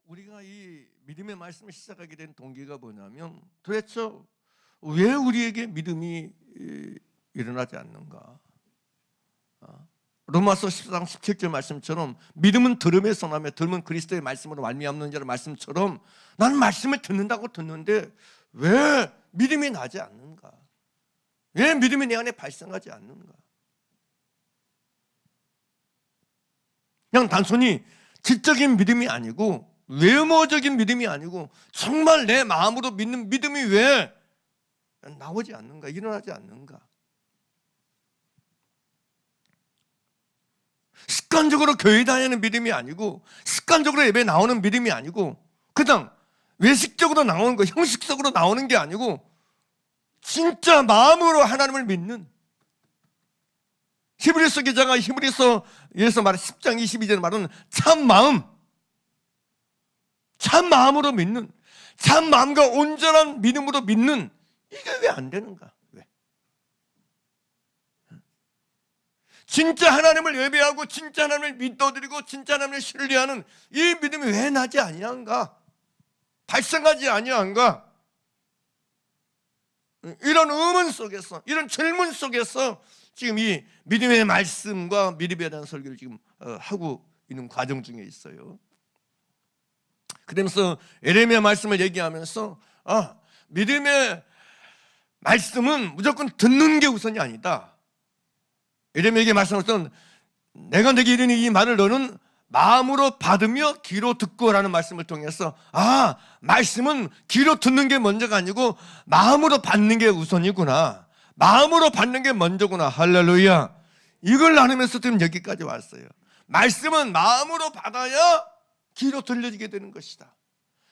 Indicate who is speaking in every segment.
Speaker 1: 우리가 이 믿음의 말씀을 시작하게 된 동기가 뭐냐면 도대체 왜 우리에게 믿음이 일어나지 않는가? 로마서 14장 17절 말씀처럼 믿음은 들음에서 나며 들음은 그리스도의 말씀으로 말미암는 자의 말씀처럼 나는 말씀을 듣는다고 듣는데 왜 믿음이 나지 않는가? 왜 믿음이 내 안에 발생하지 않는가? 그냥 단순히 지적인 믿음이 아니고 외모적인 믿음이 아니고 정말 내 마음으로 믿는 믿음이 왜 나오지 않는가? 일어나지 않는가? 습관적으로 교회 다니는 믿음이 아니고 습관적으로 예배 나오는 믿음이 아니고 그냥 외식적으로 나오는 거, 형식적으로 나오는 게 아니고 진짜 마음으로 하나님을 믿는, 히브리서 기자가 히브리서에서 말한 10장 22절에 말하는 참 마음으로 믿는, 참 마음과 온전한 믿음으로 믿는, 이게 왜 안 되는가? 왜? 진짜 하나님을 예배하고 진짜 하나님을 믿어드리고 진짜 하나님을 신뢰하는 이 믿음이 왜 나지 아니한가? 발생하지 아니한가? 이런 의문 속에서, 이런 질문 속에서 지금 이 믿음의 말씀과 믿음에 대한 설교를 지금 하고 있는 과정 중에 있어요. 그러면서 예레미야 말씀을 얘기하면서 믿음의 말씀은 무조건 듣는 게 우선이 아니다. 예레미야에게 말씀하셨던 내가 내게 이르니 이 말을 너는 마음으로 받으며 귀로 듣고라는 말씀을 통해서 말씀은 귀로 듣는 게 먼저가 아니고 마음으로 받는 게 우선이구나. 마음으로 받는 게 먼저구나. 할렐루야. 이걸 나누면서 지금 여기까지 왔어요. 말씀은 마음으로 받아야 귀로 들려지게 되는 것이다.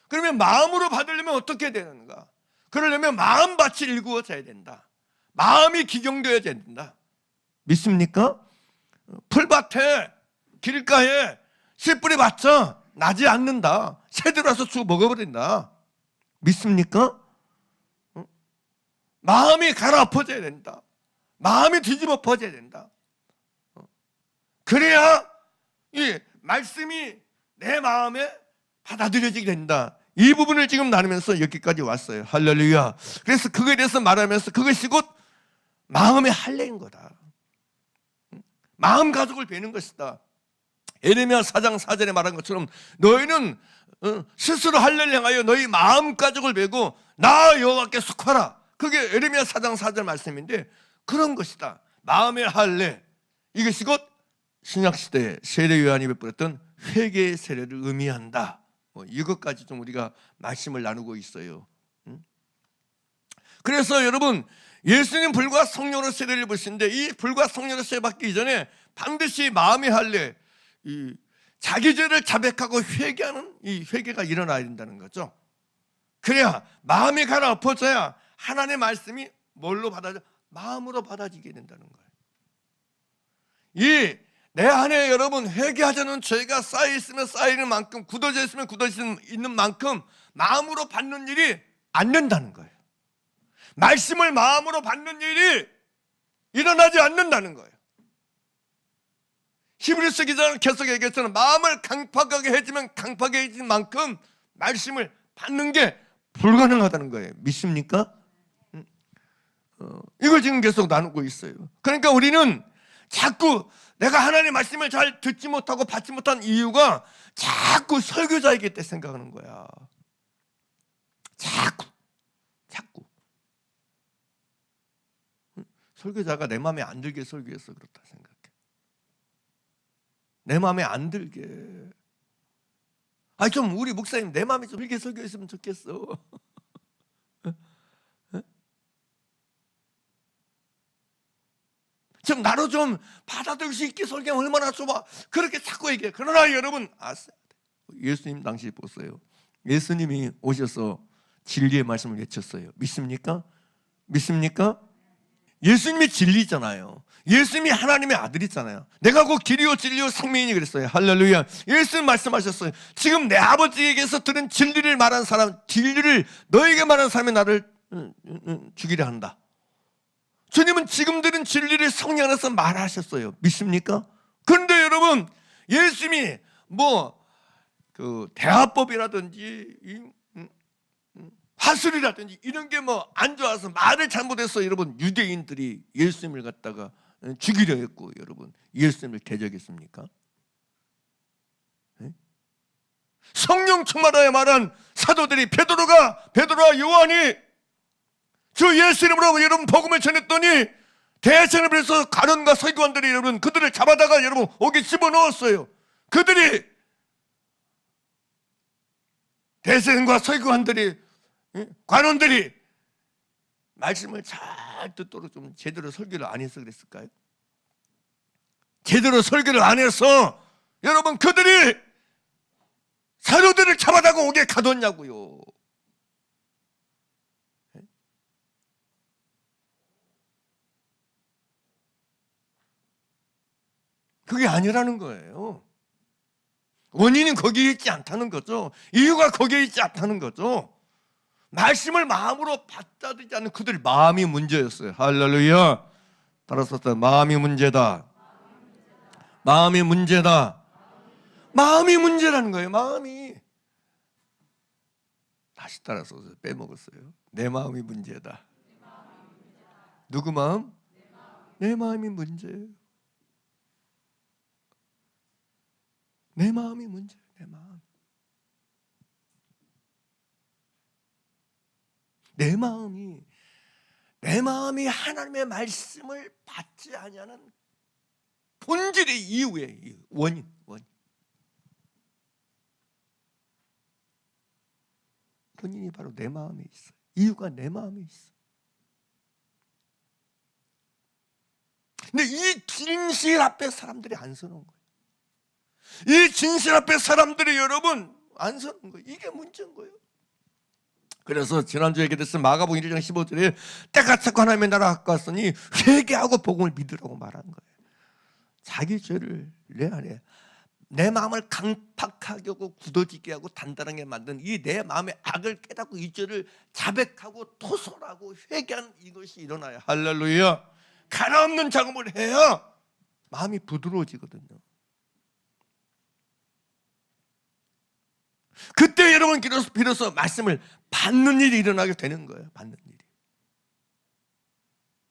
Speaker 1: 그러면 마음으로 받으려면 어떻게 되는가? 그러려면 마음밭이 일구어져야 된다. 마음이 기경되어야 된다. 믿습니까? 풀밭에 길가에 씨 뿌려봤자 나지 않는다. 새들 와서 쭉 먹어버린다. 믿습니까? 마음이 갈아엎어져야 된다. 마음이 뒤집어 퍼져야 된다. 그래야 이 말씀이 내 마음에 받아들여지게 된다. 이 부분을 지금 나누면서 여기까지 왔어요. 할렐루야. 그래서 그거에 대해서 말하면서 그것이 곧 마음의 할례인 거다. 마음 가족을 베는 것이다. 예레미야 4장 4절에 말한 것처럼 너희는 스스로 할례를 행하여 너희 마음 가족을 베고 나 여호와께 속하라. 그게 예레미야 4장 4절 말씀인데 그런 것이다. 마음의 할례. 이것이 곧 신약시대에 세례 요한이 베풀었던 회개의 세례를 의미한다. 이것까지 좀 우리가 말씀을 나누고 있어요. 그래서 여러분 예수님 불과 성령으로 세례를 받으시는데 이 불과 성령으로 세례 받기 이전에 반드시 마음의 할례, 자기 죄를 자백하고 회개하는 이 회개가 일어나야 된다는 거죠. 그래야 마음이 갈아엎어져야 하나님의 말씀이 뭘로 받아져? 마음으로 받아지게 된다는 거예요. 이 내 안에 여러분 회개하자는 죄가 쌓여있으면 쌓이는 만큼, 굳어져 있으면 굳어져 있는 만큼 마음으로 받는 일이 안 된다는 거예요. 말씀을 마음으로 받는 일이 일어나지 않는다는 거예요. 히브리서 기자는 계속 얘기했잖아요. 마음을 강팍하게 해지면 강팍하게 해진 만큼 말씀을 받는 게 불가능하다는 거예요. 믿습니까? 이걸 지금 계속 나누고 있어요. 그러니까 우리는 자꾸 내가 하나님의 말씀을 잘 듣지 못하고 받지 못한 이유가 자꾸 설교자이기 때문에 생각하는 거야. 자꾸 설교자가 내 마음에 안 들게 설교해서 그렇다 생각해. 내 마음에 안 들게. 좀 우리 목사님 내 마음에 좀 들게 설교했으면 좋겠어. 좀 나로 좀 받아들일 수 있게 설교하면 얼마나 좋아. 그렇게 자꾸 얘기해. 그러나 여러분 예수님 당시 보세요. 예수님이 오셔서 진리의 말씀을 외쳤어요. 믿습니까? 믿습니까? 예수님이 진리잖아요. 예수님이 하나님의 아들이잖아요. 내가 곧 길이요 진리요 생명이니 그랬어요. 할렐루야. 예수님 말씀하셨어요. 지금 내 아버지에게서 들은 진리를 말한 사람, 진리를 너에게 말한 사람이 나를 죽이려 한다. 주님은 지금 들은 진리를 성령 안에서 말하셨어요. 믿습니까? 그런데 여러분 예수님이 그 대화법이라든지 화술이라든지 이런 게 뭐 안 좋아서 말을 잘못해서 여러분 유대인들이 예수님을 갖다가 죽이려 했고 여러분 예수님을 대적했습니까? 성령 충만하여 말한 사도들이 베드로와 요한이 주 예수 이름으로 여러분 복음을 전했더니 대제사장에서 가론과 서기관들이 여러분 그들을 잡아다가 여러분 옥에 집어넣었어요. 그들이 대제사장과 서기관들이 관원들이 말씀을 잘 듣도록 좀 제대로 설교를 안 해서 그랬을까요? 제대로 설교를 안 해서 여러분 그들이 사도들을 잡아다가 옥에 가뒀냐고요. 그게 아니라는 거예요. 원인은 거기에 있지 않다는 거죠. 이유가 거기에 있지 않다는 거죠. 말씀을 마음으로 받아들이지 않는 그들의 마음이 문제였어요. 할렐루야. 따라서 마음이 문제다. 마음이 문제다. 마음이 문제라는 거예요. 마음이. 다시 따라서 빼먹었어요. 내 마음이 문제다. 누구 마음? 내 마음이 문제예요. 내 마음이 문제예요. 내 마음. 내 마음이 하나님의 말씀을 받지 아니하는 본질의 이유의 원인. 원인이 바로 내 마음에 있어요. 이유가 내 마음에 있어. 근데 이 진실 앞에 사람들이 안 서는 거예요. 이 진실 앞에 사람들이 여러분 안 서는 거예요. 이게 문제인 거예요. 그래서 지난주에 얘기했던 마가복음 1장 15절에 때가 차고 하나님의 나라 가까웠으니 회개하고 복음을 믿으라고 말한 거예요. 자기 죄를 내 안에 내 마음을 강팍하게 하고 굳어지게 하고 단단하게 만든 이 내 마음의 악을 깨닫고 이 죄를 자백하고 토설하고 회개하는 이것이 일어나요. 할렐루야. 가나없는 작업을 해야 마음이 부드러워지거든요. 그때 여러분 비로소 말씀을 받는 일이 일어나게 되는 거예요. 받는 일이.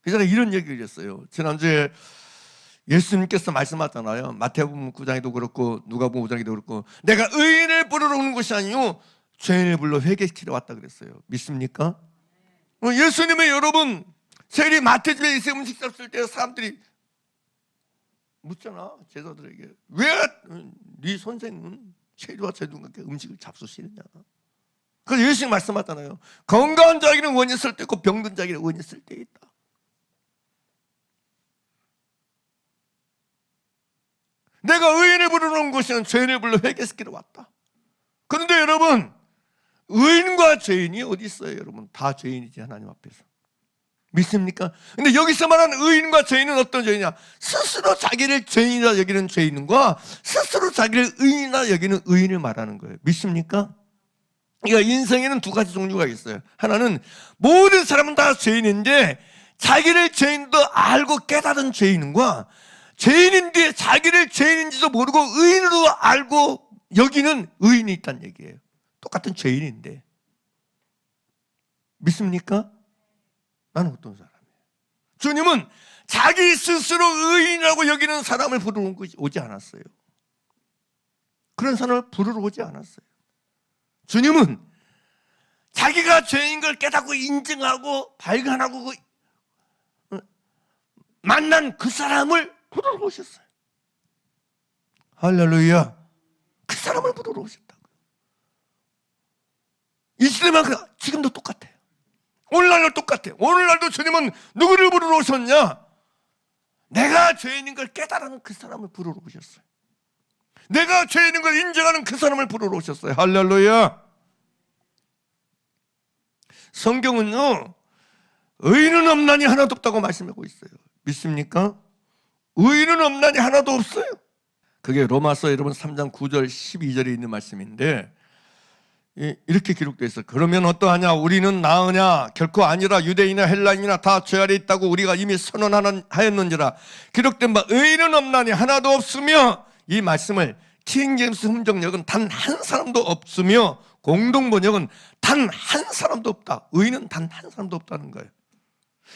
Speaker 1: 그전에 이런 얘기를 했어요. 지난주에 예수님께서 말씀하셨잖아요. 마태복음 9장에도 그렇고 누가복음 5장에도 그렇고 내가 의인을 부르러 오는 것이 아니요 죄인을 불러 회개시키러 왔다 그랬어요. 믿습니까? 예수님의 여러분 세리 마태주에 예수 음식 잡을 때 사람들이 묻잖아. 제자들에게 왜 네 선생은 세리와 제도관께 음식을 잡수시느냐. 그래서 예수님 말씀하잖아요. 건강한 자에게는 원이 있을 때 있고 병든 자에게는 원이 있을 때 있다. 내가 의인을 부르러 온 것은 죄인을 불러 회개시키러 왔다. 그런데 여러분 의인과 죄인이 어디 있어요? 여러분 다 죄인이지 하나님 앞에서. 믿습니까? 근데 여기서 말하는 의인과 죄인은 어떤 죄인이냐? 스스로 자기를 죄인이라 여기는 죄인과 스스로 자기를 의인이라 여기는 의인을 말하는 거예요. 믿습니까? 그러니까 인생에는 두 가지 종류가 있어요. 하나는 모든 사람은 다 죄인인데 자기를 죄인도 알고 깨달은 죄인과 죄인인데 자기를 죄인인지도 모르고 의인으로 알고 여기는 의인이 있다는 얘기예요. 똑같은 죄인인데. 믿습니까? 나는 어떤 사람이에요? 주님은 자기 스스로 의인이라고 여기는 사람을 부르러 오지 않았어요. 그런 사람을 부르러 오지 않았어요. 주님은 자기가 죄인 걸 깨닫고 인정하고 발견하고 만난 그 사람을 부르러 오셨어요. 할렐루야. 그 사람을 부르러 오셨다고요. 이 시대만 지금도 똑같아요. 오늘날도 똑같아요. 오늘날도 주님은 누구를 부르러 오셨냐? 내가 죄인인 걸 깨달은 그 사람을 부르러 오셨어요. 내가 죄인인 걸 인정하는 그 사람을 부르러 오셨어요. 할렐루야. 성경은요 의인은 없나니 하나도 없다고 말씀하고 있어요. 믿습니까? 의인은 없나니 하나도 없어요. 그게 로마서 여러분 3장 9절 12절에 있는 말씀인데 이렇게 기록되어 있어요. 그러면 어떠하냐? 우리는 나으냐? 결코 아니라 유대인이나 헬라인이나 다 죄 아래 있다고 우리가 이미 선언하였는지라. 기록된 바 의인은 없나니 하나도 없으며 이 말씀을 킹제임스 흥정역은 단 한 사람도 없으며 공동번역은 단 한 사람도 없다. 의인은 단 한 사람도 없다는 거예요.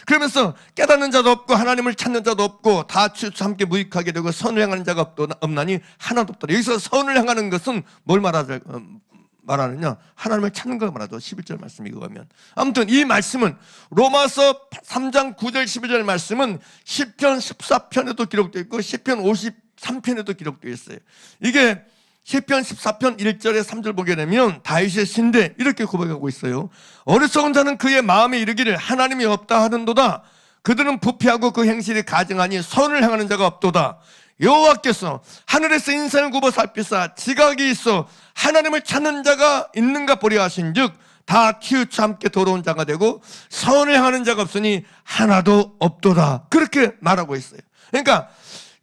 Speaker 1: 그러면서 깨닫는 자도 없고 하나님을 찾는 자도 없고 다 치우쳐 함께 무익하게 되고 선을 행하는 자가 없나니 하나도 없다. 여기서 선을 행하는 것은 뭘 말하느냐? 하나님을 찾는 걸 말하죠. 11절 말씀 이거 가면. 아무튼 이 말씀은 로마서 3장 9절 12절 말씀은 시편 14편에도 기록되어 있고 시편 53편에도 기록되어 있어요. 이게 시편 14편 1절에 3절 보게 되면 다윗의 시인데 이렇게 고백하고 있어요. 어리석은 자는 그의 마음에 이르기를 하나님이 없다 하는도다. 그들은 부패하고 그 행실이 가증하니 선을 행하는 자가 없도다. 여호와께서 하늘에서 인생을 굽어 살피사 지각이 있어 하나님을 찾는 자가 있는가 보려 하신즉 다 치우쳐 함께 더러운 자가 되고 선을 행하는 자가 없으니 하나도 없도다. 그렇게 말하고 있어요. 그러니까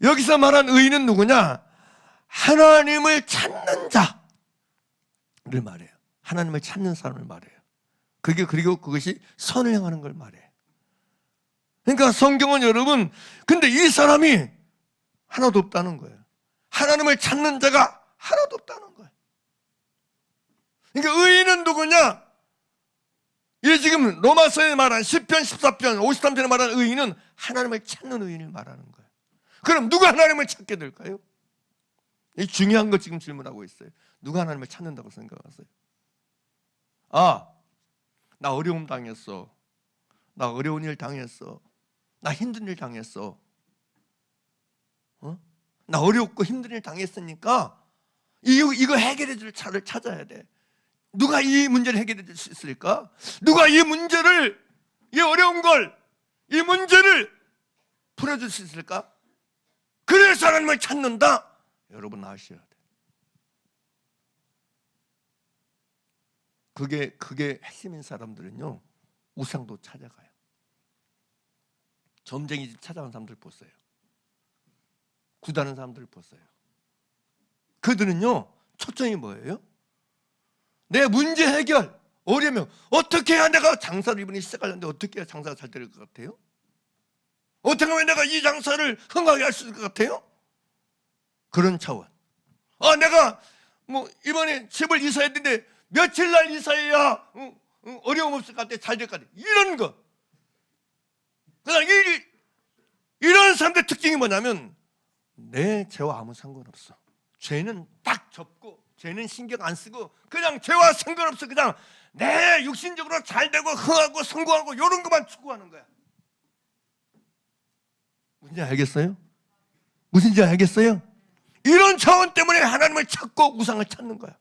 Speaker 1: 여기서 말한 의인은 누구냐? 하나님을 찾는 자를 말해요. 하나님을 찾는 사람을 말해요. 그리고 그것이 선을 행하는 걸 말해요. 그러니까 성경은 여러분, 근데 이 사람이 하나도 없다는 거예요. 하나님을 찾는 자가 하나도 없다는 거예요. 그러니까 의인은 누구냐? 이 지금 로마서에 말한 시편 14편 53편에 말한 의인은 하나님을 찾는 의인을 말하는 거예요. 그럼 누가 하나님을 찾게 될까요? 이 중요한 거 지금 질문하고 있어요. 누가 하나님을 찾는다고 생각하세요? 아, 나 어려움 당했어. 나 어려운 일 당했어. 나 힘든 일 당했어. 나 어렵고 힘든 일 당했으니까 이거 해결해 줄 차를 찾아야 돼. 누가 이 문제를 해결해 줄 수 있을까? 누가 이 문제를, 이 어려운 걸, 이 문제를 풀어줄 수 있을까? 그래서 하나님을 찾는다. 여러분 아셔야 돼. 그게 핵심인 사람들은요, 우상도 찾아가요. 점쟁이 집 찾아간 사람들 보세요. 구다는 사람들 보세요. 그들은요, 초점이 뭐예요? 내 문제 해결, 어려면 어떻게 해야 내가 장사를 이번에 시작하려는데 어떻게 해야 장사가 잘 될 것 같아요? 어떻게 하면 내가 이 장사를 흥하게 할 수 있을 것 같아요? 그런 차원. 아, 내가 이번에 집을 이사했는데 며칠 날 이사해야 어려움 없을 것 같아, 잘 될 것 같아. 이런 거. 그냥 이런 사람들의 특징이 뭐냐면 내 죄와 아무 상관없어. 죄는 딱 접고 죄는 신경 안 쓰고 그냥 죄와 상관없어. 그냥 내 육신적으로 잘 되고 흥하고 성공하고 이런 것만 추구하는 거야. 무슨지 알겠어요? 무슨지 알겠어요? 이런 차원 때문에 하나님을 찾고 우상을 찾는 거야.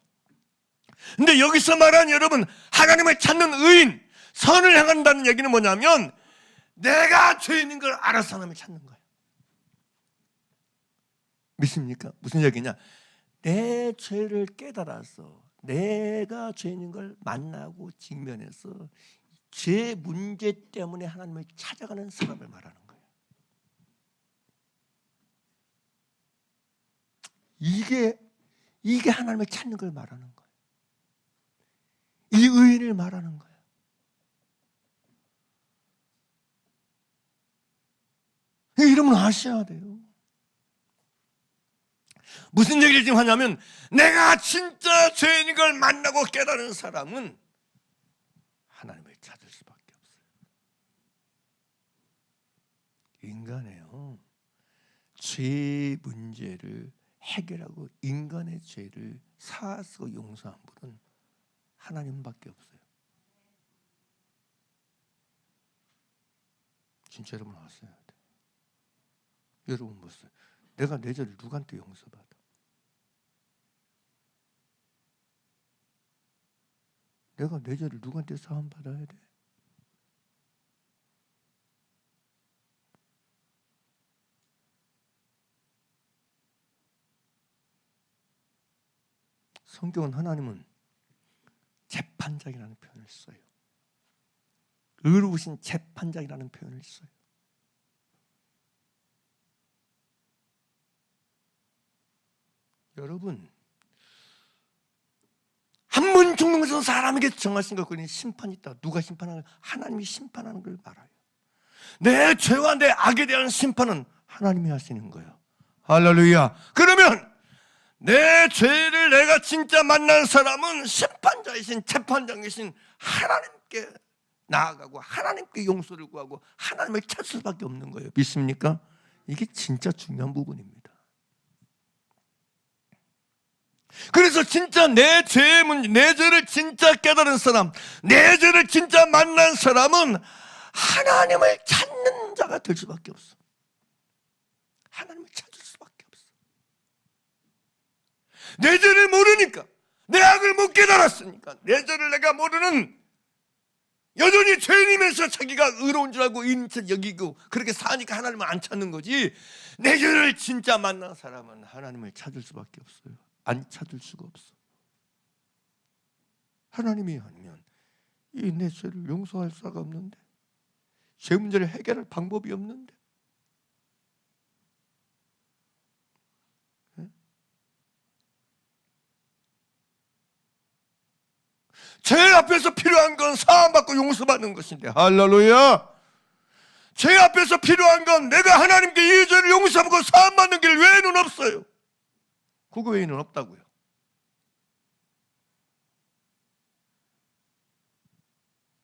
Speaker 1: 근데 여기서 말한 여러분, 하나님을 찾는 의인, 선을 행한다는 얘기는 뭐냐면 내가 죄인인 걸 알아서 하나님을 찾는 거야. 믿습니까? 무슨 얘기냐? 내 죄를 깨달아서 내가 죄인인 걸 만나고 직면해서 죄 문제 때문에 하나님을 찾아가는 사람을 말하는 거예요. 이게 하나님을 찾는 걸 말하는 거예요. 이 의인을 말하는 거예요. 이러면 아셔야 돼요. 무슨 얘기를 지금 하냐면 내가 진짜 죄인인 걸 만나고 깨달은 사람은 하나님을 찾을 수밖에 없어요. 인간의요, 죄 문제를 해결하고 인간의 죄를 사하고 용서한 분은 하나님밖에 없어요. 진짜 여러분 아셔야 돼요. 여러분 보세요. 내가 내 죄를 누구한테 용서받아? 내가 내 죄를 누구한테 사함받아야 돼? 성경은 하나님은 재판장이라는 표현을 써요. 의로우신 재판장이라는 표현을 써요. 여러분, 한 번 죽는 것은 사람에게 정하신 것, 그러니 심판이 있다. 누가 심판하는 거예요? 하나님이 심판하는 걸 말아요. 내 죄와 내 악에 대한 심판은 하나님이 하시는 거예요. 할렐루야. 그러면 내 죄를 내가 진짜 만난 사람은 심판자이신 재판장이신 하나님께 나아가고 하나님께 용서를 구하고 하나님을 찾을 수밖에 없는 거예요. 믿습니까? 이게 진짜 중요한 부분입니다. 그래서 진짜 내 죄의 문제, 내 죄를 진짜 깨달은 사람, 내 죄를 진짜 만난 사람은 하나님을 찾는 자가 될 수밖에 없어. 하나님을 찾을 수밖에 없어. 내 죄를 모르니까, 내 악을 못 깨달았으니까, 내 죄를 내가 모르는, 여전히 죄인이면서 자기가 의로운 줄 알고 의인인 척 여기고 그렇게 사니까 하나님을 안 찾는 거지. 내 죄를 진짜 만난 사람은 하나님을 찾을 수밖에 없어요. 안 찾을 수가 없어. 하나님이 아니면 이 내 죄를 용서할 수가 없는데, 죄 문제를 해결할 방법이 없는데, 죄 앞에서 필요한 건 사함받고 용서받는 것인데, 할렐루야. 죄 앞에서 필요한 건 내가 하나님께 이 죄를 용서하고 사함받는 길 외에는 없어요. 그거 외에는 없다고요.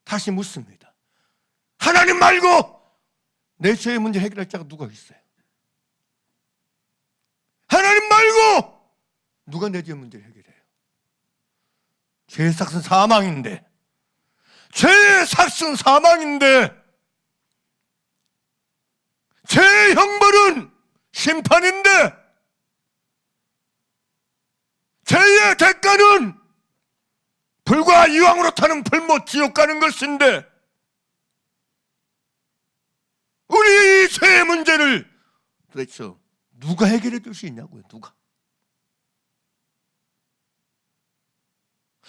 Speaker 1: 다시 묻습니다. 하나님 말고 내 죄의 문제 해결할 자가 누가 있어요? 하나님 말고 누가 내 죄의 문제를 해결해요? 죄의 삭은 사망인데, 죄의 삭은 사망인데, 죄의 형벌은 심판인데, 죄의 대가는 불과 이왕으로 타는 불못 지옥 가는 것인데, 우리 이 죄의 문제를 도대체 누가 해결해 줄 수 있냐고요? 누가?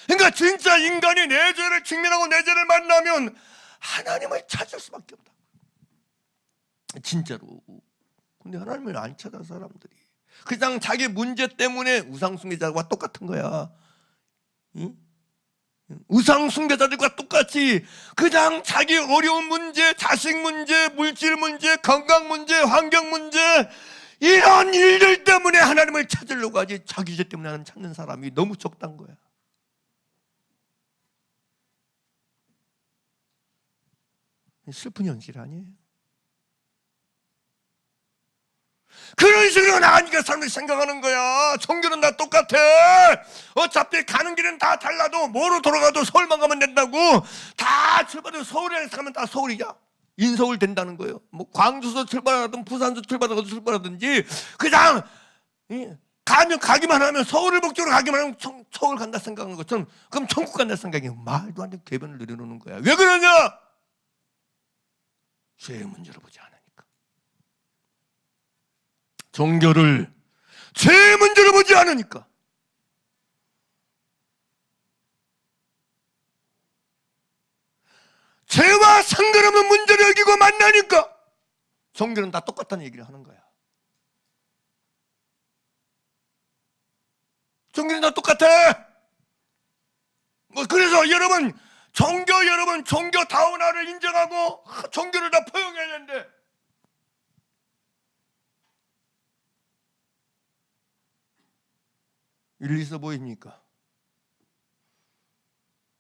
Speaker 1: 그러니까 진짜 인간이 내 죄를 직면하고 내 죄를 만나면 하나님을 찾을 수밖에 없다. 진짜로. 근데 하나님을 안 찾아 사람들이. 그냥 자기 문제 때문에 우상숭배자와 똑같은 거야. 응? 우상숭배자들과 똑같이 그냥 자기 어려운 문제, 자식 문제, 물질 문제, 건강 문제, 환경 문제, 이런 일들 때문에 하나님을 찾으려고 하지, 자기 죄 때문에 하나님 찾는 사람이 너무 적단 거야. 슬픈 현실 아니에요? 그런 식으로 나가니까 사람들이 생각하는 거야. 종교는 다 똑같아. 어차피 가는 길은 다 달라도 뭐로 돌아가도 서울만 가면 된다고. 다 출발해서 서울에서 가면 다 서울이야. 인서울 된다는 거예요. 뭐 광주에서 출발하든 부산에서 출발하든지 그냥 가기만 하면, 서울을 목적으로 가기만 하면 서울 간다 생각하는 것처럼, 그럼 천국 간다 생각이 말도 안 되는 궤변을 내려놓는 거야. 왜 그러냐? 죄의 문제로 보지 않으니까. 종교를 죄의 문제로 보지 않으니까. 죄와 상관없는 문제를 여기고 만나니까 종교는 다 똑같다는 얘기를 하는 거야. 종교는 다 똑같아. 그래서 여러분 종교다운 나를 인정하고 종교를 다 포용해야 되는데, 일리 있어 보입니까?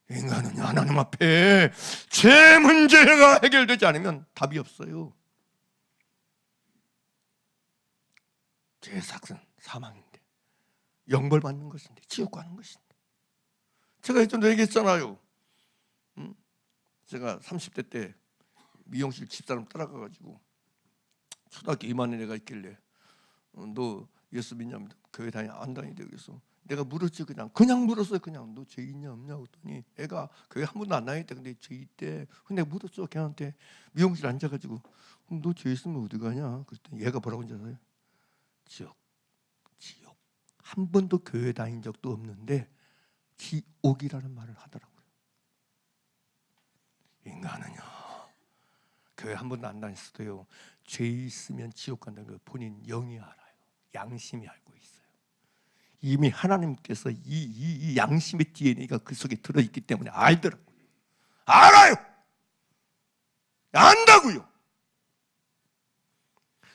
Speaker 1: 인간은 하나님 앞에 죄 문제가 해결되지 않으면 답이 없어요. 죄의 삭은 사망인데, 영벌 받는 것인데, 지옥 가는 것인데. 제가 예전에 얘기했잖아요. 제가 30대 때 미용실 집사람 따라가가지고 초등학교 2학년 애가 있길래 너 예수 믿냐면 교회 안 다니대. 그래서 내가 물었지. 그냥 물었어요. 그냥 너 죄 있냐 없냐고 했더니 애가 교회 한 번도 안 다녔대. 근데 죄 있대. 근데 내가 물었죠. 걔한테 미용실 앉아가지고 너 죄 있으면 어디 가냐? 그랬더니 얘가 뭐라고 하는지 아세요? 지옥. 한 번도 교회 다닌 적도 없는데 지옥이라는 말을 하더라고요. 인간은요, 교회 한 번도 안 다녔어도요, 죄 있으면 지옥 간다는 걸 본인 영이 알아요. 양심이 알고 있어요. 이미 하나님께서 이 양심의 DNA가 그 속에 들어있기 때문에 알더라고요. 알아요. 안다고요.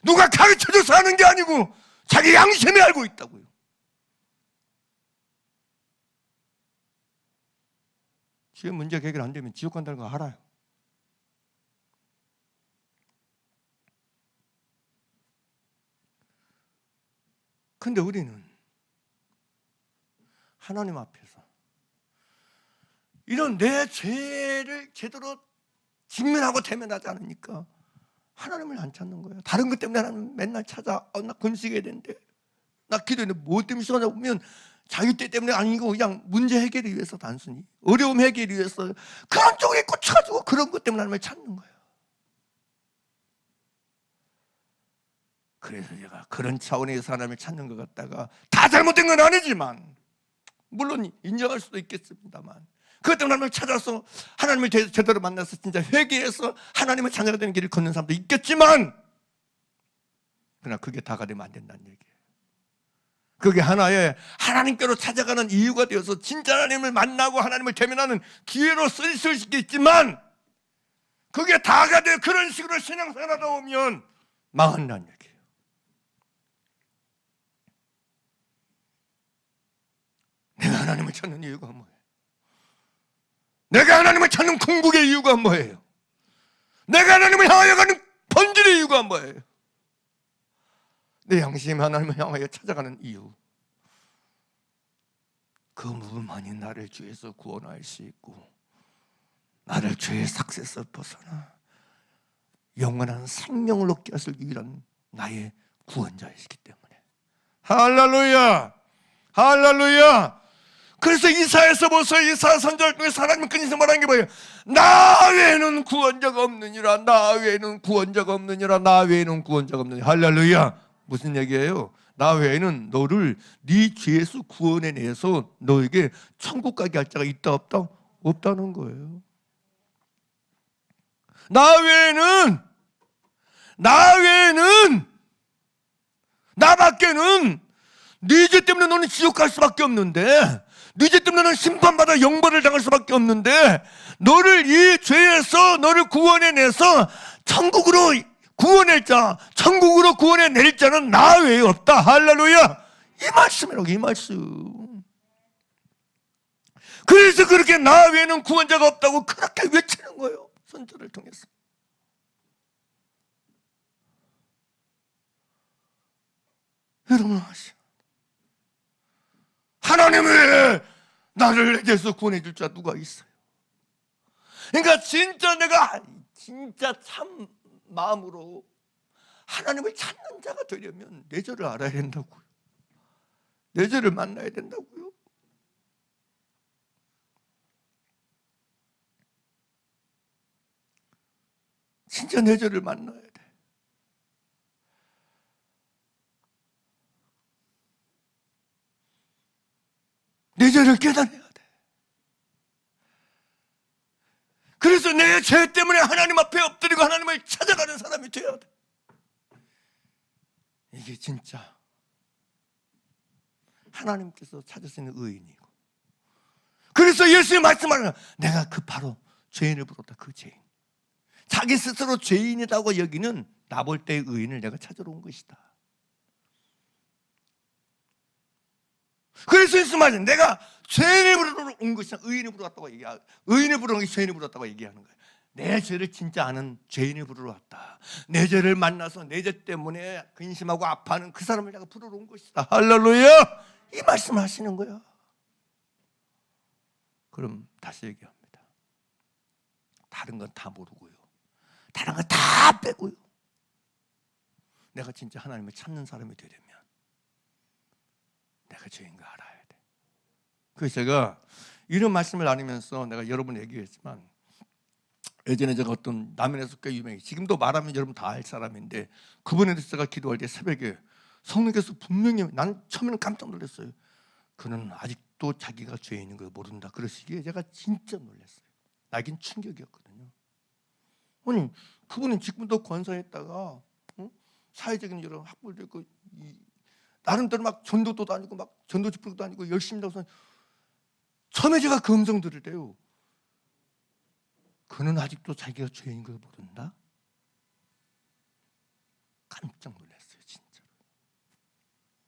Speaker 1: 누가 가르쳐줘서 하는 게 아니고 자기 양심이 알고 있다고요. 지금 문제 해결 안 되면 지옥 간다는 거 알아요. 근데 우리는 하나님 앞에서 이런 내 죄를 제대로 직면하고 대면하지 않으니까 하나님을 안 찾는 거예요. 다른 것 때문에 하나님 맨날 찾아. 나 금식해야 되는데, 나 기도했는데 뭐 때문에 시간을 보면 자기 때 때문에 아니고 그냥 문제 해결을 위해서, 단순히 어려움 해결을 위해서 그런 쪽에 꽂혀가지고 그런 것 때문에 하나님을 찾는 거예요. 그래서 제가 그런 차원에서 하나님을 찾는 것 같다가, 다 잘못된 건 아니지만 물론 인정할 수도 있겠습니다만, 그것 때문에 하나님을 찾아서 하나님을 제대로 만나서 진짜 회개해서 하나님의 자녀가 되는 길을 걷는 사람도 있겠지만, 그러나 그게 다가 되면 안 된다는 얘기예요. 그게 하나의 하나님께로 찾아가는 이유가 되어서 진짜 하나님을 만나고 하나님을 대면하는 기회로 쓸 수 있겠지만, 그게 다가 돼 그런 식으로 신앙생활하다 보면 망한다는 얘기예요. 내가 하나님을 찾는 이유가 뭐예요? 내가 하나님을 찾는 궁극의 이유가 뭐예요? 내가 하나님을 향하여 가는 본질의 이유가 뭐예요? 내 양심이 하나님을 향하여 찾아가는 이유, 그 부분만이 나를 죄에서 구원할 수 있고, 나를 죄의 삭새에서 벗어나 영원한 생명을 얻게 하실 유일한 나의 구원자이시기 때문에. 할렐루야, 할렐루야. 그래서 이사야서 보세요. 이사야 선지자를 통해서 하나님은 끊임없이 말하는 게 뭐예요? 나 외에는 구원자가 없느니라, 나 외에는 구원자가 없느니라, 나 외에는 구원자가 없느니라. 할렐루야. 무슨 얘기예요? 나 외에는 너를 네 죄에서 구원해내서 너에게 천국 가게 할 자가 있다 없다? 없다는 거예요. 나 외에는 나밖에는 네 죄 때문에 너는 지옥 갈 수밖에 없는데, 네 죄 때문에 너는 심판받아 영벌을 당할 수밖에 없는데, 너를 이 죄에서 너를 구원해내서 천국으로 구원할 자, 천국으로 구원해낼 자는 나 외에 없다. 할렐루야. 이 말씀이라고, 이 말씀. 그래서 그렇게 나 외에는 구원자가 없다고 그렇게 외치는 거예요, 선지자를 통해서. 여러분 아시죠? 하나님 외에 나를 내게서 구원해 줄 자 누가 있어요? 그러니까 진짜 내가 진짜 참 마음으로 하나님을 찾는 자가 되려면 내 죄를 알아야 된다고요. 내 죄를 만나야 된다고요. 진짜 내 죄를 만나야 돼. 내 죄를 깨달아야 돼. 그래서 내 죄 때문에 하나님 앞에 엎드리고 하나님을 찾아가는 사람이 되어야 돼. 이게 진짜 하나님께서 찾으시는 의인이고, 그래서 예수님 말씀하는, 내가 그 바로 죄인을 부르다, 그 죄인. 자기 스스로 죄인이라고 여기는 나 볼 때의 의인을 내가 찾으러 온 것이다. 그래서 예수님 말씀, 내가 죄인을 부르러 온 것이 의인을 부르러 왔다고 얘기하고, 의인을 부르는 게 죄인을 부르러 왔다고 얘기하는 거예요. 내 죄를 진짜 아는 죄인을 부르러 왔다. 내 죄를 만나서 내 죄 때문에 근심하고 아파하는 그 사람을 내가 부르러 온 것이다. 할렐루야. 이 말씀을 하시는 거야. 그럼 다시 얘기합니다. 다른 건 다 모르고요, 다른 건 다 빼고요, 내가 진짜 하나님을 찾는 사람이 되려면 내가 죄인 거 알아야 돼. 그래서 제가 이런 말씀을 나누면서 내가 여러분 얘기했지만, 예전에 제가 어떤 남해에서 꽤 유명해, 지금도 말하면 여러분 다 알 사람인데, 그분에 대해서 제가 기도할 때 새벽에 성령께서 분명히, 난 처음에는 깜짝 놀랐어요. 그는 아직도 자기가 죄인인 걸 모른다 그러시기에 제가 진짜 놀랐어요. 나긴 충격이었거든요. 아니, 그분은 직분도 권사했다가 사회적인 여러 학벌도 있고, 나름대로 막 전도도 다니고 막 전도 집회도 다니고 열심히 하고서, 처음에 제가 그 음성 들을 때요, 그는 아직도 자기가 죄인 걸 모른다? 깜짝 놀랐어요, 진짜로.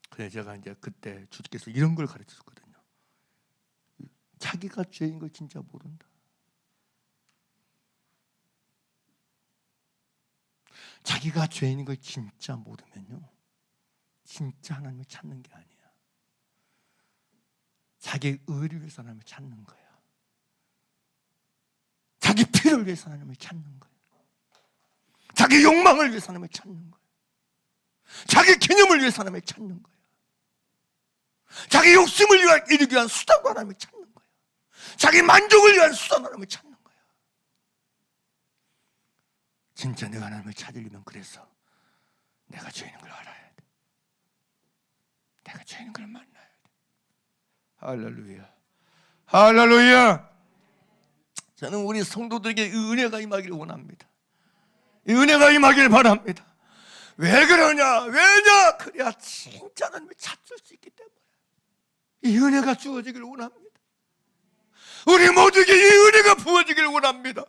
Speaker 1: 그래서 제가 이제 그때 주께서 이런 걸 가르쳤거든요. 자기가 죄인 걸 진짜 모른다. 자기가 죄인인 걸 진짜 모르면요, 진짜 하나님을 찾는 게 아니야. 자기의 의를 위해서 하나님을 찾는 거야. 자기 피를 위해서 하나님을 찾는 거야. 자기 욕망을 위해서 하나님을 찾는 거야. 자기 개념을 위해서 하나님을 찾는 거야. 자기 욕심을 이루기 위한 수단으로 하나님을 찾는 거야. 자기 만족을 위한 수단으로 하나님을 찾는 거야. 진짜 내가 하나님을 찾으려면 그래서 내가 죄인인 걸 알아야 돼. 내가 죄인인 걸 만나야 돼. 할렐루야, 할렐루야. 저는 우리 성도들에게 이 은혜가 임하기를 원합니다. 이 은혜가 임하기를 바랍니다. 왜 그러냐? 왜냐? 그래야 진짜 하나님을 찾을 수 있기 때문에 이 은혜가 주어지기를 원합니다. 우리 모두에게 이 은혜가 부어지기를 원합니다.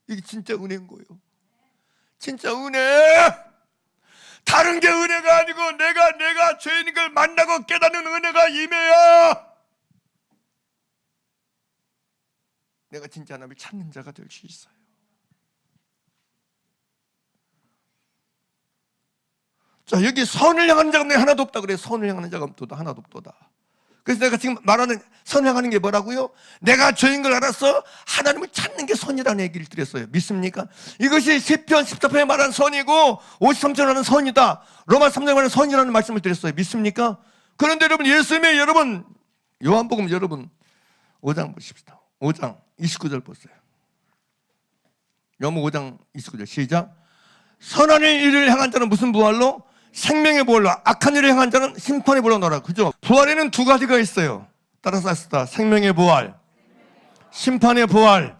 Speaker 1: 이게 진짜 은혜인 거예요. 진짜 은혜. 다른 게 은혜가 아니고 내가 죄인인 걸 만나고 깨닫는 은혜가 임해야 내가 진짜 하나님을 찾는 자가 될 수 있어요. 자, 여기 선을 향하는 자가 하나도 없다 그래. 선을 향하는 자가 하나도 없도다. 그래서 내가 지금 말하는 선을 향하는 게 뭐라고요? 내가 죄인 걸 알아서 하나님을 찾는 게 선이라는 얘기를 드렸어요. 믿습니까? 이것이 시편 14편에 말하는 선이고 53편에 말하는 선이다. 로마 3장에 말하는 선이라는 말씀을 드렸어요. 믿습니까? 그런데 여러분, 예수님의 여러분, 요한복음 여러분 5장 보십시다. 5장 29절 보세요. 요한복음 5장 29절 시작. 선한 일을 향한 자는 무슨 부활로? 생명의 부활로. 악한 일을 향한 자는 심판의 부활로 나라. 그죠? 부활에는 두 가지가 있어요. 따라서 하시다. 생명의 부활, 심판의 부활.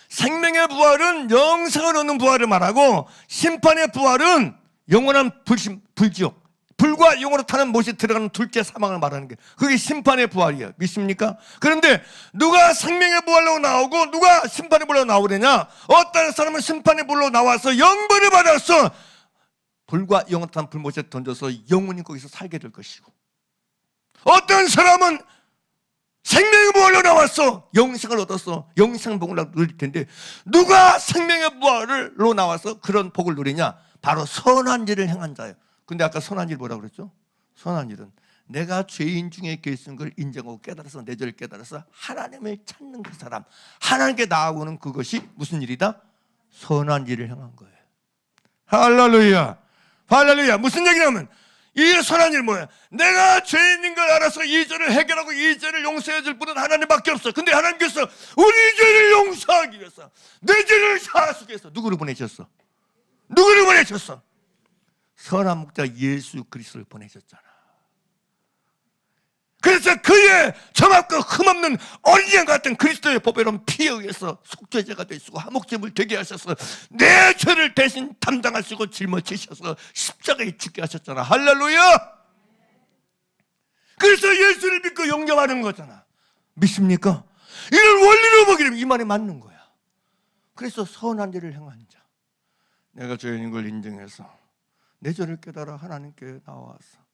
Speaker 1: 생명의 부활은 영생을 얻는 부활을 말하고, 심판의 부활은 영원한 불지옥, 불과 영으로 타는 못이 들어가는 둘째 사망을 말하는 게, 그게 심판의 부활이에요. 믿습니까? 그런데 누가 생명의 부활로 나오고 누가 심판의 부활로 나오느냐? 어떤 사람은 심판의 부활로 나와서 영벌을 받아서 불과 영원한 타는 불못에 던져서 영원히 거기서 살게 될 것이고, 어떤 사람은 생명의 부활로 나와서 영생을 얻어서 영생 복을 누릴 텐데, 누가 생명의 부활로 나와서 그런 복을 누리냐? 바로 선한 일을 행한 자예요. 근데 아까 선한 일 뭐라고 그랬죠? 선한 일은 내가 죄인 중에 계신 걸 인정하고 깨달아서, 내 죄를 깨달아서 하나님을 찾는 그 사람, 하나님께 나아오는 그것이 무슨 일이다? 선한 일을 행한 거예요. 할렐루야, 할렐루야. 무슨 얘기냐면, 이 선한 일 뭐야? 내가 죄인인 걸 알아서 이 죄를 해결하고 이 죄를 용서해 줄 분은 하나님밖에 없어. 근데 하나님께서 우리 죄를 용서하기 위해서, 내 죄를 사하기 위해서 누구를 보내셨어? 누구를 보내셨어? 선한 목자 예수 그리스도를 보내셨잖아. 그래서 그의 정합과 흠없는 어린 양 같은 그리스도의 보배로운 피에 의해서 속죄제가 되시고 화목제물 되게 하셔서 내 죄를 대신 담당하시고 짊어지셔서 십자가에 죽게 하셨잖아. 할렐루야. 그래서 예수를 믿고 영접하는 거잖아. 믿습니까? 이런 원리로 보기를 이 말이 맞는 거야. 그래서 선한 일을 행한 자, 내가 죄인인 걸 인정해서 내 죄를 깨달아 하나님께 나와서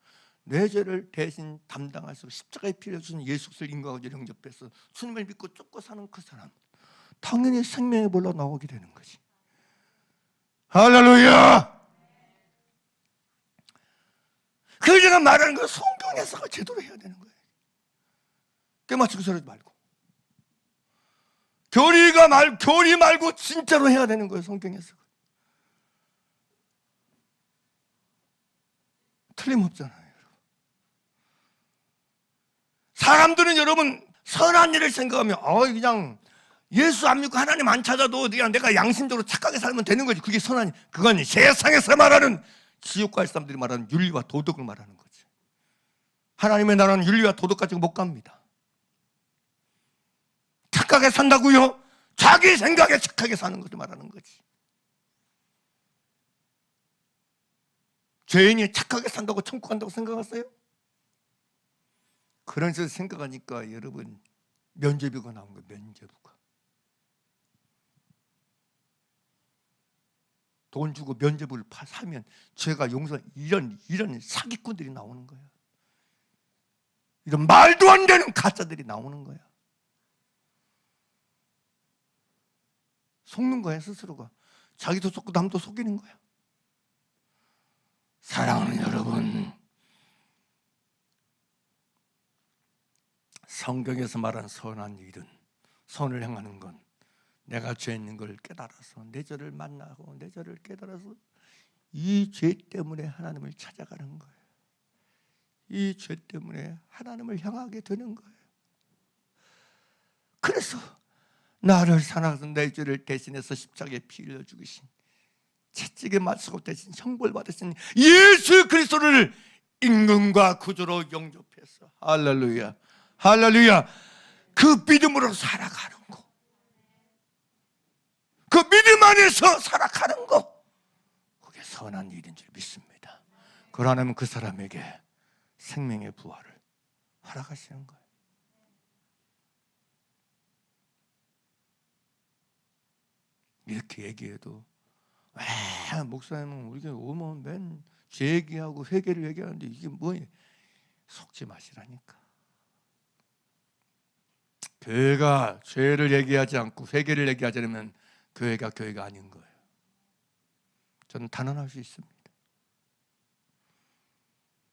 Speaker 1: 내 죄를 대신 담당하시고 십자가에 피를 주신 예수 그리스도를 인과하고 영접해서 주님을 믿고 쫓고 사는 그 사람, 당연히 생명의 불로 나오게 되는 거지. 할렐루야. 그 제가 말하는 건 성경 해석을 제대로 해야 되는 거예요. 깨맞추고 소리지 말고, 교리 말고 진짜로 해야 되는 거예요. 성경 해석을. 틀림없잖아요. 사람들은 여러분 선한 일을 생각하면 그냥 예수 안 믿고 하나님 안 찾아도 그냥 내가 양심적으로 착하게 살면 되는 거지. 그게 선한 일. 그건 세상에서 말하는 지옥 갈 사람들이 말하는 윤리와 도덕을 말하는 거지. 하나님의 나라는 윤리와 도덕 가지고 못 갑니다. 착하게 산다고요? 자기 생각에 착하게 사는 것을 말하는 거지. 죄인이 착하게 산다고 천국 간다고 생각하세요? 그런 식으로 생각하니까 여러분 면죄부가 나온 거예요. 면죄부가. 돈 주고 면죄부를 사면 죄가 용서, 이런 사기꾼들이 나오는 거예요. 이런 말도 안 되는 가짜들이 나오는 거야. 속는 거야 스스로가. 자기도 속고 남도 속이는 거야. 사랑하는 여러분, 성경에서 말한 선한 일은, 선을 행하는 건 내가 죄 있는 걸 깨달아서 내 죄를 만나고 내 죄를 깨달아서 이 죄 때문에 하나님을 찾아가는 거예요. 이 죄 때문에 하나님을 향하게 되는 거예요. 그래서 나를 사랑해서 내 죄를 대신해서 십자가에 피 흘려 죽으신, 채찍에 맞추고 대신 형벌 받으신 예수 그리스도를 임금과 구주로 영접해서, 할렐루야, 할렐루야, 그 믿음으로 살아가는 거, 그 믿음 안에서 살아가는 거, 그게 선한 일인 줄 믿습니다. 그러면 그 사람에게 생명의 부활을 허락하시는 거예요. 이렇게 얘기해도 목사님은 우리가 오면 맨 죄 얘기하고 회개를 얘기하는데 이게 뭐예요? 속지 마시라니까. 교회가 죄를 얘기하지 않고 회개를 얘기하지 않으면 교회가 아닌 거예요. 저는 단언할 수 있습니다.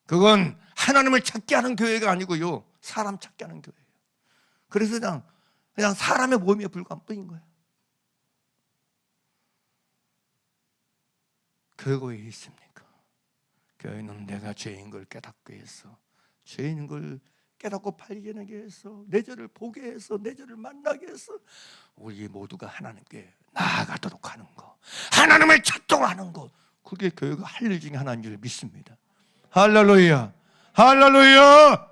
Speaker 1: 그건 하나님을 찾게 하는 교회가 아니고요, 사람 찾게 하는 교회예요. 그래서 그냥 사람의 모임에 불과한 뿐인 거예요. 교회가 왜 있습니까? 교회는 내가 죄인 걸 깨닫게 해서, 죄인 걸 깨닫고 발견하게 해서, 내 죄를 보게 해서, 내 죄를 만나게 해서 우리 모두가 하나님께 나아가도록 하는 거, 하나님을 찾도록 하는 거, 그게 교회가 할 일 중에 하나인 줄 믿습니다. 할렐루야, 할렐루야.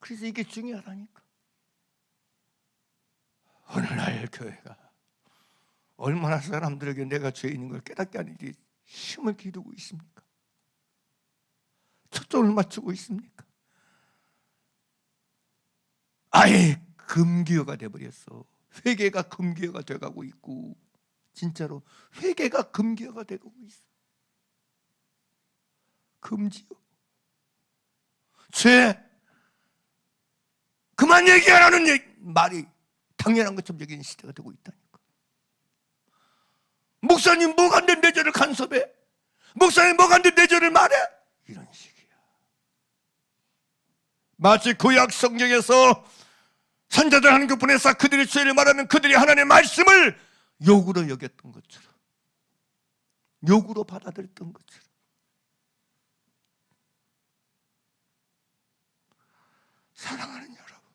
Speaker 1: 그래서 이게 중요하다니까. 오늘날 교회가 얼마나 사람들에게 내가 죄인인 걸 깨닫게 하는지 힘을 기르고 있습니까? 초점을 맞추고 있습니까? 아예 금기어가 돼버렸어. 회개가 금기어가 돼가고 있고, 진짜로 회개가 금기어가 되고 있어. 금지어, 죄 그만 얘기하라는 말이 당연한 것처럼 여기는 시대가 되고 있다니까. 목사님 뭐가 안 돼 내 죄를 간섭해? 목사님 뭐가 안 돼 내 죄를 말해? 이런 식이야. 마치 구약 성경에서 선자들 하는 것 보내서 그들의 죄를 말하면 그들이 하나님의 말씀을 욕으로 여겼던 것처럼, 욕으로 받아들였던 것처럼, 사랑하는 여러분,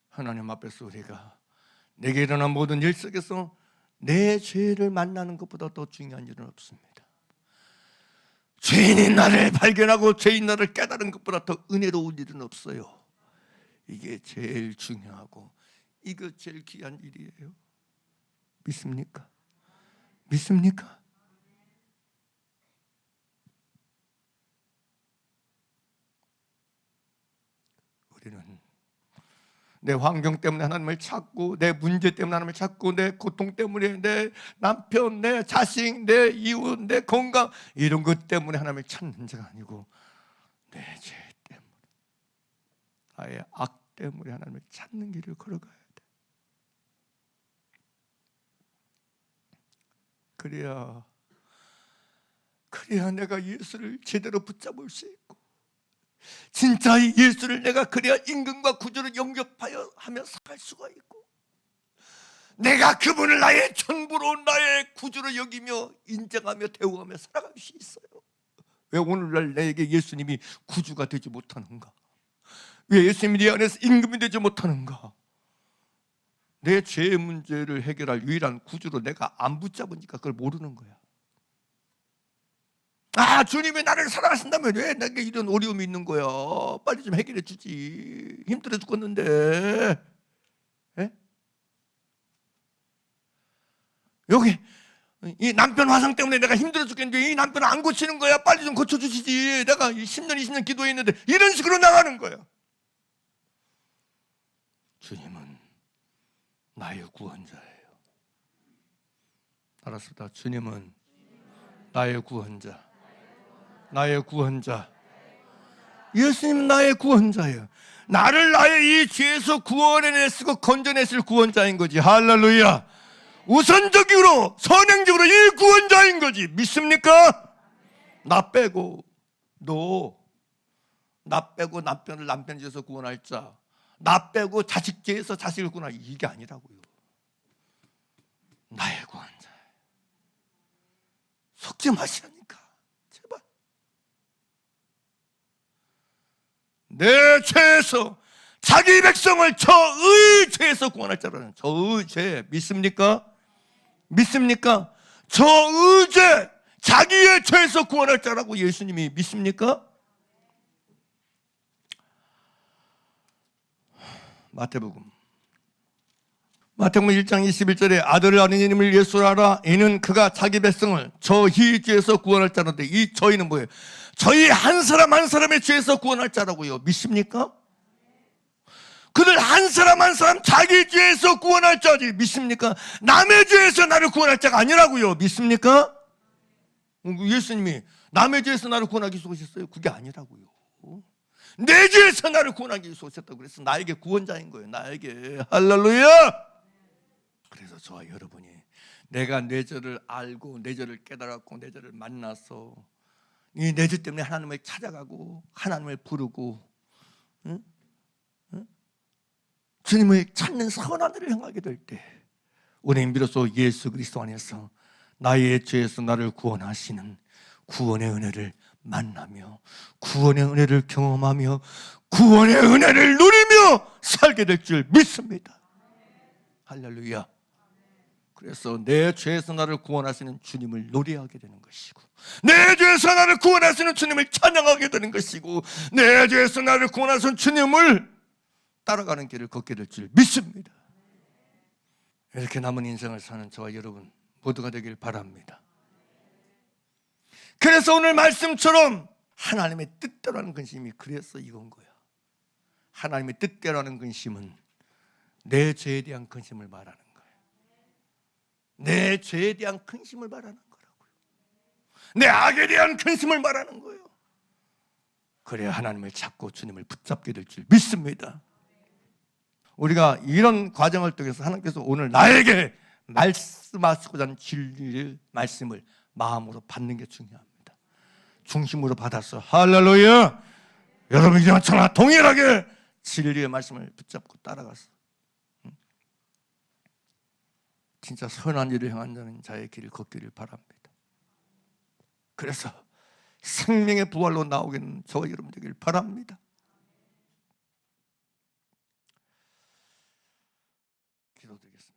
Speaker 1: 하나님 앞에서 우리가 내게 일어난 모든 일 속에서 내 죄를 만나는 것보다 더 중요한 일은 없습니다. 죄인인 나를 발견하고 죄인 나를 깨달은 것보다 더 은혜로운 일은 없어요. 이게 제일 중요하고 이거 제일 귀한 일이에요. 믿습니까? 믿습니까? 우리는 내 환경 때문에 하나님을 찾고, 내 문제 때문에 하나님을 찾고, 내 고통 때문에 내 남편, 내 자식, 내 이웃, 내 건강, 이런 것 때문에 하나님을 찾는 자가 아니고 내 죄 때문에, 나의 악 때문에 하나님을 찾는 길을 걸어가야 돼. 그래야 내가 예수를 제대로 붙잡을 수 있고, 진짜 이 예수를 내가 그래야 임금과 구주를 영접하여 하며 살 수가 있고, 내가 그분을 나의 전부로 나의 구주로 여기며 인정하며 대우하며 살아갈 수 있어요. 왜 오늘날 내게 예수님이 구주가 되지 못하는가? 왜 예수님이 내 안에서 임금이 되지 못하는가? 내 죄의 문제를 해결할 유일한 구주로 내가 안 붙잡으니까 그걸 모르는 거야. 주님이 나를 사랑하신다면 왜 내게 이런 어려움이 있는 거야? 빨리 좀 해결해 주지. 힘들어 죽겠는데. 에? 여기 이 남편 화상 때문에 내가 힘들어 죽겠는데 이 남편 안 고치는 거야. 빨리 좀 고쳐주시지. 내가 10년 20년 기도했는데. 이런 식으로 나가는 거야. 주님은 나의 구원자예요. 알았습니다. 주님은 나의 구원자, 나의 구원자. 예수님 나의 구원자예요. 나를 나의 이 죄에서 구원해냈고 건져냈을 구원자인 거지. 할렐루야. 우선적으로 선행적으로 이 구원자인 거지. 믿습니까? 나 빼고 나 빼고 남편 죄에서 구원할 자, 나 빼고 자식 죄에서 자식을 구원할, 이게 아니라고요. 나의 구원자. 속지 마시라니까. 제발. 내 죄에서 자기 백성을 저의 죄에서 구원할 자라는, 저의 죄 믿습니까? 믿습니까? 저의 죄, 자기의 죄에서 구원할 자라고 예수님이 믿습니까? 마태복음 1장 21절에 아들을 아는 이름을 예수라 하라. 이는 그가 자기 백성을 저희 죄에서 구원할 자라는데, 이 저희는 뭐예요? 저희 한 사람 한 사람의 죄에서 구원할 자라고요. 믿습니까? 그들 한 사람 한 사람 자기 죄에서 구원할 자지. 믿습니까? 남의 죄에서 나를 구원할 자가 아니라고요. 믿습니까? 예수님이 남의 죄에서 나를 구원하기 위해서 오셨어요? 그게 아니라고요. 내 죄에서 나를 구원하기 위해서 오셨다고. 그래서 나에게 구원자인 거예요. 나에게. 할렐루야. 그래서 저와 여러분이 내가 내 죄를 알고 내 죄를 깨달았고 내 죄를 만나서 이 내 죄 때문에 하나님을 찾아가고 하나님을 부르고, 응? 주님을 찾는 선한 일을 행하게 될 때, 우리는 비로소 예수 그리스도 안에서 나의 죄에서 나를 구원하시는 구원의 은혜를 만나며 구원의 은혜를 경험하며 구원의 은혜를 누리며 살게 될 줄 믿습니다. 할렐루야. 그래서 내 죄에서 나를 구원하시는 주님을 노래하게 되는 것이고, 내 죄에서 나를 구원하시는 주님을 찬양하게 되는 것이고, 내 죄에서 나를 구원하시는 주님을 따라가는 길을 걷게 될 줄 믿습니다. 이렇게 남은 인생을 사는 저와 여러분 모두가 되길 바랍니다. 그래서 오늘 말씀처럼 하나님의 뜻대로 하는 근심이 그래서 이건 거야. 하나님의 뜻대로 하는 근심은 내 죄에 대한 근심을 말하는 거예요. 내 죄에 대한 근심을 말하는 거라고요. 내 악에 대한 근심을 말하는 거예요. 그래야 하나님을 찾고 주님을 붙잡게 될 줄 믿습니다. 우리가 이런 과정을 통해서 하나님께서 오늘 나에게 말씀하시고자 하는 진리의 말씀을 마음으로 받는 게 중요합니다. 중심으로 받아서 할렐루야. 여러분이 저와 동일하게 진리의 말씀을 붙잡고 따라가서 진짜 선한 일을 행한다는 자의 길을 걷기를 바랍니다. 그래서 생명의 부활로 나오기는 저와 여러분 되길 바랍니다. 기도드리겠습니다.